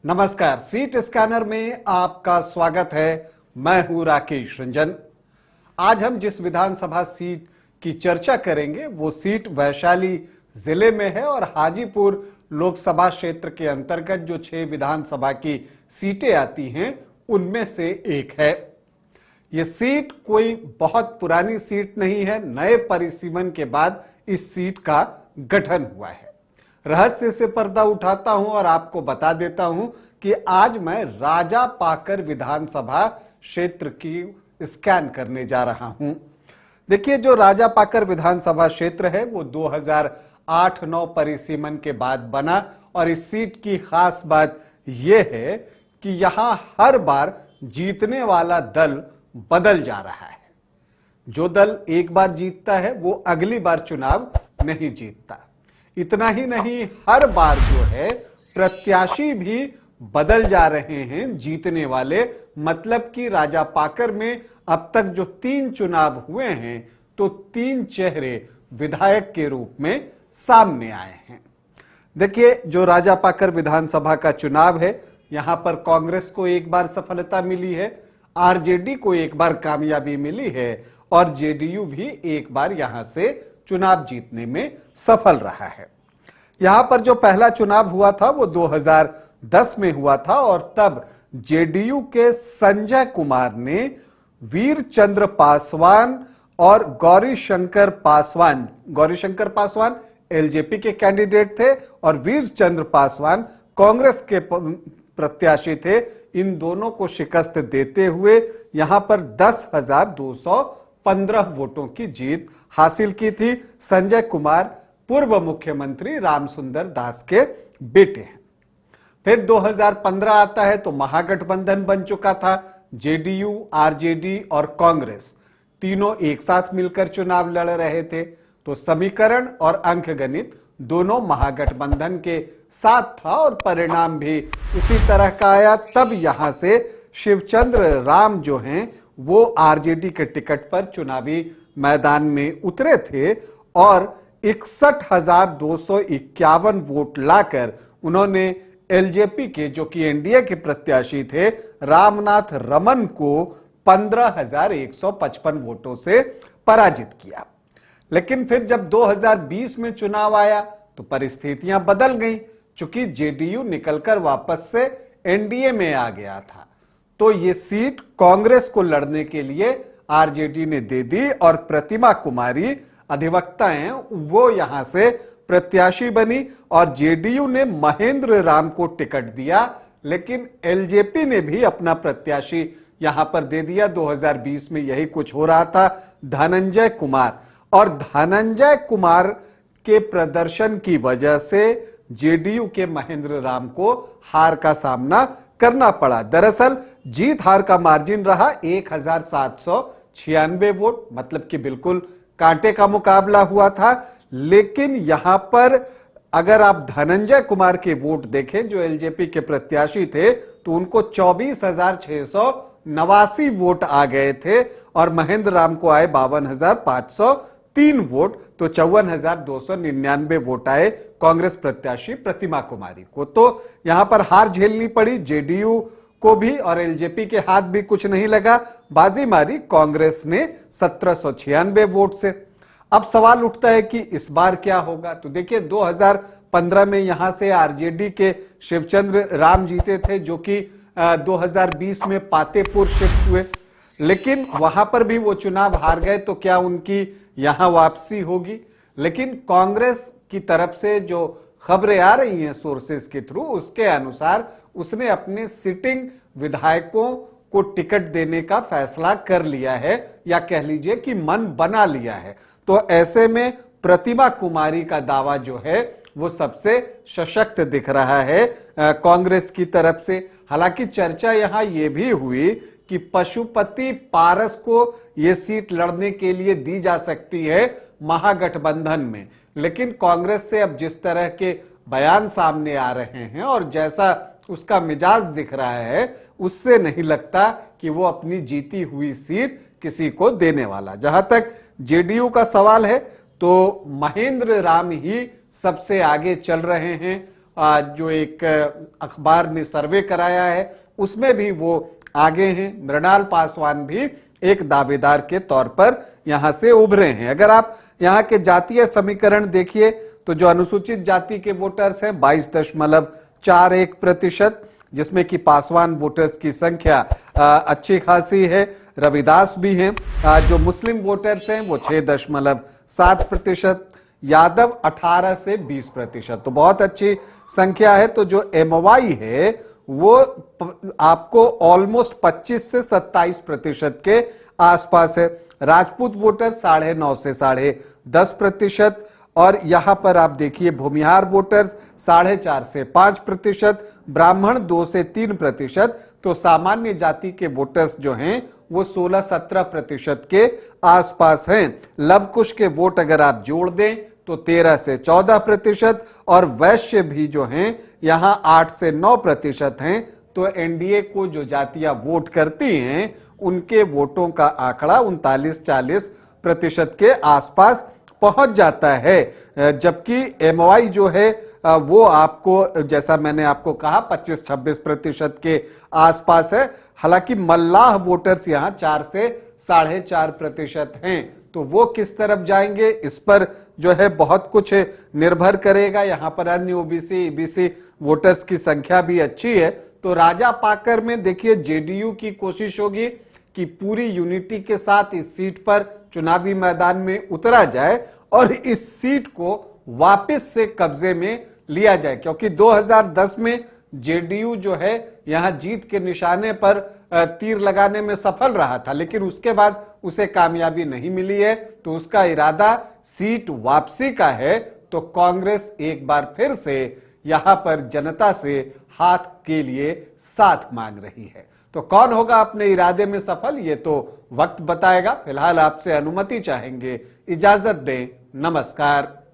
नमस्कार, seat scanner में आपका स्वागत है। मैं हूं राकेश रंजन। आज हम जिस विधानसभा सीट की चर्चा करेंगे वो सीट वैशाली जिले में है और हाजीपुर लोकसभा क्षेत्र के अंतर्गत जो 6 विधानसभा की सीटें आती हैं उनमें से एक है। ये सीट कोई बहुत पुरानी सीट नहीं है, नए परिसीमन के बाद इस सीट का गठन हुआ है। रहस्य से पर्दा उठाता हूं और आपको बता देता हूं कि आज मैं राजा पाकर विधानसभा क्षेत्र की स्कैन करने जा रहा हूं। देखिए, जो राजा पाकर विधानसभा क्षेत्र है वो 2008-9 परिसीमन के बाद बना और इस सीट की खास बात यह है कि यहां हर बार जीतने वाला दल बदल जा रहा है। जो दल एक बार जीतता है वो अगली बार चुनाव नहीं जीतता। इतना ही नहीं, हर बार जो है प्रत्याशी भी बदल जा रहे हैं जीतने वाले। मतलब कि राजा पाकर में अब तक जो 3 चुनाव हुए हैं तो 3 चेहरे विधायक के रूप में सामने आए हैं। देखिए, जो राजा पाकर विधानसभा का चुनाव है, यहां पर कांग्रेस को एक बार सफलता मिली है, आरजेडी को एक बार कामयाबी मिली है और जेडीयू भी एक बार यहां से चुनाव जीतने में सफल रहा है। यहां पर जो पहला चुनाव हुआ था वो 2010 में हुआ था और तब जेडीयू के संजय कुमार ने वीर चंद्र पासवान और गौरीशंकर पासवान एलजेपी के कैंडिडेट थे और वीर चंद्र पासवान कांग्रेस के प्रत्याशी थे। इन दोनों को शिकस्त देते हुए यहां पर 10,215 वोटों की जीत हासिल की थी। संजय कुमार पूर्व मुख्यमंत्री रामसुंदर दास के बेटे हैं। फिर 2015 आता है तो महागठबंधन बन चुका था। जेडीयू, आरजेडी और कांग्रेस तीनों एक साथ मिलकर चुनाव लड़ रहे थे। तो समीकरण और अंकगणित दोनों महागठबंधन के साथ था और परिणाम भी उसी तरह का आया। तब यहां से शिवचंद्र राम जो हैं वो आरजेडी के टिकट पर चुनावी मैदान में उतरे थे और 61,251 वोट लाकर उन्होंने एलजेपी के, जो कि एनडीए के प्रत्याशी थे, रामनाथ रमन को 15,155 वोटों से पराजित किया। लेकिन फिर जब 2020 में चुनाव आया तो परिस्थितियां बदल गईं। चूंकि जेडीयू निकलकर वापस से एनडीए में आ गया था तो ये सीट कांग्रेस को लड़ने के लिए आरजेडी ने दे दी और प्रतिमा कुमारी अधिवक्ता हैं, वो यहां से प्रत्याशी बनी और जेडीयू ने महेंद्र राम को टिकट दिया। लेकिन एलजेपी ने भी अपना प्रत्याशी यहां पर दे दिया। 2020 में यही कुछ हो रहा था। धनंजय कुमार के प्रदर्शन की वजह से जेडीयू के महेंद्र राम को हार का सामना करना पड़ा। दरअसल जीत हार का मार्जिन रहा 1,796 वोट, मतलब कि बिल्कुल कांटे का मुकाबला हुआ था। लेकिन यहां पर अगर आप धनंजय कुमार के वोट देखें जो एलजेपी के प्रत्याशी थे तो उनको 24,689 वोट आ गए थे और महेंद्र राम को आए 52,503 वोट। तो 54,299 वोट आए कांग्रेस प्रत्याशी प्रतिमा कुमारी को। तो यहां पर हार झेलनी पड़ी जेडीयू को भी और एलजेपी के हाथ भी कुछ नहीं लगा। बाजी मारी कांग्रेस ने 1,796 वोट से। अब सवाल उठता है कि इस बार क्या होगा। तो देखिए, 2015 में यहां से आरजेडी के शिवचंद्र राम जीते थे जो कि 2020 में पातेपुर शिफ्ट हुए, लेकिन वहां पर भी वो चुनाव हार गए। तो क्या उनकी यहां वापसी होगी? लेकिन कांग्रेस की तरफ से जो खबरें आ रही हैं सोर्सेस के थ्रू, उसके अनुसार उसने अपने सिटिंग विधायकों को टिकट देने का फैसला कर लिया है या कह लीजिए कि मन बना लिया है। तो ऐसे में प्रतिमा कुमारी का दावा जो है वो सबसे सशक्त दिख रहा है कांग्रेस की तरफ से। हालांकि चर्चा यहां यह भी हुई कि पशुपति पारस को यह सीट लड़ने के लिए दी जा सकती है महागठबंधन में, लेकिन कांग्रेस से अब जिस तरह के बयान सामने आ रहे हैं और जैसा उसका मिजाज दिख रहा है, उससे नहीं लगता कि वो अपनी जीती हुई सीट किसी को देने वाला। जहां तक जेडीयू का सवाल है तो महेंद्र राम ही सबसे आगे चल रहे हैं जो एक अखबार ने सर्वे कराया है उसमें भी वो आगे हैं। मृणाल पासवान भी एक दावेदार के तौर पर यहां से उभरे हैं। अगर आप यहां के जातीय समीकरण देखिए तो जो अनुसूचित जाति के वोटर्स हैं 22.41%, जिसमें कि पासवान वोटर्स की संख्या अच्छी खासी है, रविदास भी हैं। जो मुस्लिम वोटर्स हैं वो 6.7%, यादव 18 से 20%, तो बहुत अच्छी संख्या है। तो जो एमवाई है वो आपको ऑलमोस्ट 25 से 27% के आसपास है। राजपूत वोटर 9.5 से 10.5%, और यहां पर आप देखिए भूमिहार वोटर्स 4.5 से 5%, ब्राह्मण 2 से 3%, तो सामान्य जाति के वोटर्स जो हैं वो 16-17% के आसपास हैं। लव कुश के वोट अगर आप जोड़ दें तो 13 से 14%, और वैश्य भी जो हैं यहां 8 से 9% हैं। तो एनडीए को जो जातियां वोट करती हैं उनके वोटों का आंकड़ा 39-40% के आसपास पहुंच जाता है, जबकि एमवाई जो है वो आपको, जैसा मैंने आपको कहा, 25-26% के आसपास है। हालांकि मल्लाह वोटर्स यहां 4 से 4.5% हैं। तो वो किस तरफ जाएंगे इस पर जो है बहुत कुछ निर्भर करेगा। यहां पर अन्य ओबीसी ईबीसी वोटर्स की संख्या भी अच्छी है। तो राजा पाकर में देखिए जेडीयू की कोशिश होगी कि पूरी यूनिटी के साथ इस सीट पर चुनावी मैदान में उतरा जाए और इस सीट को वापस से कब्जे में लिया जाए, क्योंकि 2010 में जेडीयू जो है यहां जीत के निशाने पर तीर लगाने में सफल रहा था, लेकिन उसके बाद उसे कामयाबी नहीं मिली है। तो उसका इरादा सीट वापसी का है। तो कांग्रेस एक बार फिर से यहां पर जनता से हाथ के लिए साथ मांग रही है। तो कौन होगा अपने इरादे में सफल, ये तो वक्त बताएगा। फिलहाल आपसे अनुमति चाहेंगे, इजाजत दें, नमस्कार।